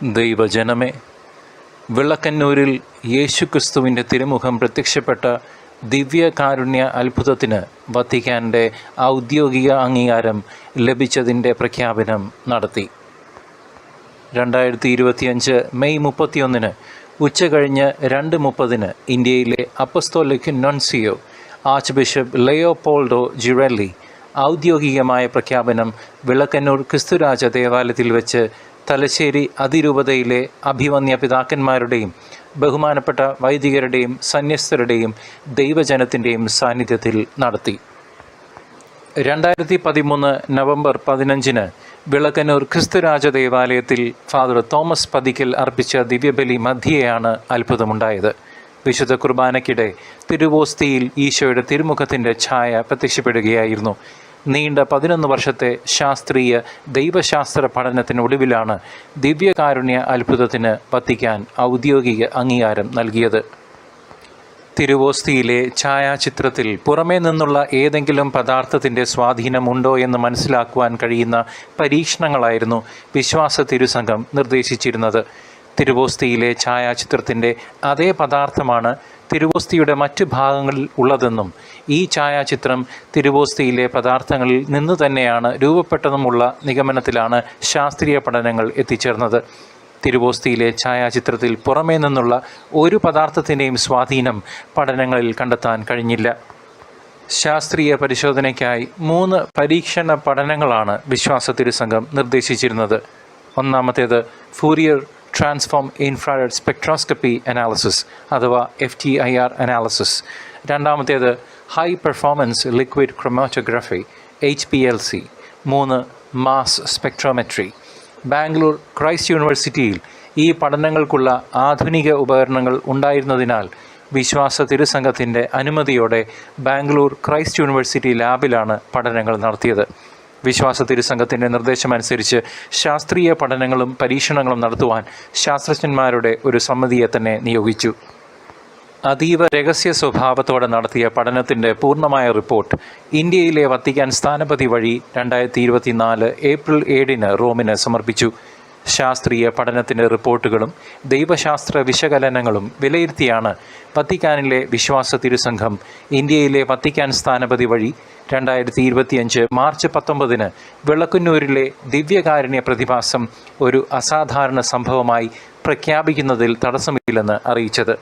ദൈവജനമേ, വിളക്കന്നൂരിൽ യേശുക്രിസ്തുവിൻ്റെ തിരുമുഖം പ്രത്യക്ഷപ്പെട്ട ദിവ്യകാരുണ്യ അത്ഭുതത്തിന് വത്തിക്കാൻ്റെ ഔദ്യോഗിക അംഗീകാരം ലഭിച്ചതിൻ്റെ പ്രഖ്യാപനം നടത്തി. 2025 മെയ് 31 ഉച്ചകഴിഞ്ഞ് 2:30 ഇന്ത്യയിലെ apostolic nuncio archbishop Leopoldo Girelli ഔദ്യോഗികമായ പ്രഖ്യാപനം വിളക്കന്നൂർ ക്രിസ്തുരാജ ദേവാലയത്തിൽ വെച്ച് തലശ്ശേരി അതിരൂപതയിലെ അഭിവന്യ പിതാക്കന്മാരുടെയും ബഹുമാനപ്പെട്ട വൈദികരുടെയും സന്യസ്തരുടെയും ദൈവജനത്തിൻ്റെയും സാന്നിധ്യത്തിൽ നടത്തി. 2013 നവംബർ 15 വിളക്കന്നൂർ ക്രിസ്തുരാജ ദേവാലയത്തിൽ ഫാദർ തോമസ് പതിക്കൽ അർപ്പിച്ച ദിവ്യബലി മധ്യേയാണ് അത്ഭുതമുണ്ടായത്. വിശുദ്ധ കുർബാനയ്ക്കിടെ തിരുവോസ്തിയിൽ ഈശോയുടെ തിരുമുഖത്തിൻ്റെ ഛായ പ്രത്യക്ഷപ്പെടുകയായിരുന്നു. നീണ്ട 11 വർഷത്തെ ശാസ്ത്രീയ ദൈവശാസ്ത്ര പഠനത്തിനൊടുവിലാണ് ദിവ്യകാരുണ്യ അത്ഭുതത്തിന് വത്തിക്കാൻ ഔദ്യോഗിക അംഗീകാരം നൽകിയത്. തിരുവോസ്തിയിലെ ഛായാചിത്രത്തിൽ പുറമേ നിന്നുള്ള ഏതെങ്കിലും പദാർത്ഥത്തിൻ്റെ സ്വാധീനമുണ്ടോ എന്ന് മനസ്സിലാക്കുവാൻ കഴിയുന്ന പരീക്ഷണങ്ങളായിരുന്നു വിശ്വാസ തിരുസംഘം നിർദ്ദേശിച്ചിരുന്നത്. തിരുവോസ്തിയിലെ ഛായാചിത്രത്തിൻ്റെ അതേ പദാർത്ഥമാണ് തിരുവോസ്തിയുടെ മറ്റു ഭാഗങ്ങളിൽ ഉള്ളതെന്നും ഈ ഛായാചിത്രം തിരുവോസ്തിയിലെ പദാർത്ഥങ്ങളിൽ നിന്ന് തന്നെയാണ് രൂപപ്പെട്ടതുമുള്ള നിഗമനത്തിലാണ് ശാസ്ത്രീയ പഠനങ്ങൾ എത്തിച്ചേർന്നത്. തിരുവോസ്തിയിലെ ഛായാചിത്രത്തിൽ പുറമേ നിന്നുള്ള ഒരു പദാർത്ഥത്തിൻ്റെയും സ്വാധീനം പഠനങ്ങളിൽ കണ്ടെത്താൻ കഴിഞ്ഞില്ല. ശാസ്ത്രീയ പരിശോധനയ്ക്കായി 3 പരീക്ഷണ പഠനങ്ങളാണ് വിശ്വാസ തിരുസംഘം നിർദ്ദേശിച്ചിരുന്നത്. ഒന്നാമത്തേത് ഫൂറിയർ ട്രാൻസ്ഫോം ഇൻഫ്രാറെഡ് സ്പെക്ട്രോസ്കപ്പി അനാലിസിസ് അഥവാ FTIR അനാലിസിസ്. രണ്ടാമത്തേത് high performance liquid chromatography HPLC. 3 mass spectrometry. Bangalore Christ യൂണിവേഴ്സിറ്റിയിൽ ഈ പഠനങ്ങൾക്കുള്ള ആധുനിക ഉപകരണങ്ങൾ ഉണ്ടായിരുന്നതിനാൽ വിശ്വാസ തിരുസംഘത്തിൻ്റെ അനുമതിയോടെ ബാംഗ്ലൂർ ക്രൈസ്റ്റ് യൂണിവേഴ്സിറ്റി ലാബിലാണ് പഠനങ്ങൾ നടത്തിയത്. വിശ്വാസ തിരുസംഘത്തിൻ്റെ നിർദ്ദേശമനുസരിച്ച് ശാസ്ത്രീയ പഠനങ്ങളും പരീക്ഷണങ്ങളും നടത്തുവാൻ ശാസ്ത്രജ്ഞന്മാരുടെ ഒരു സമിതിയെ തന്നെ നിയോഗിച്ചു. അതീവ രഹസ്യ സ്വഭാവത്തോടെ നടത്തിയ പഠനത്തിൻ്റെ പൂർണ്ണമായ റിപ്പോർട്ട് ഇന്ത്യയിലെ വത്തിക്കാൻ സ്ഥാനപതി വഴി 2024 ഏപ്രിൽ 7 റോമിന് സമർപ്പിച്ചു. ശാസ്ത്രീയ പഠനത്തിൻ്റെ റിപ്പോർട്ടുകളും ദൈവശാസ്ത്ര വിശകലനങ്ങളും വിലയിരുത്തിയാണ് വത്തിക്കാനിലെ വിശ്വാസ തിരുസംഘം ഇന്ത്യയിലെ വത്തിക്കാൻ സ്ഥാനപതി വഴി 2025 മാർച്ച് 19 വിളക്കന്നൂരിലെ ദിവ്യകാരുണ്യ പ്രതിഭാസം ഒരു അസാധാരണ സംഭവമായി പ്രഖ്യാപിക്കുന്നതിൽ തടസ്സമില്ലെന്ന് അറിയിച്ചത്.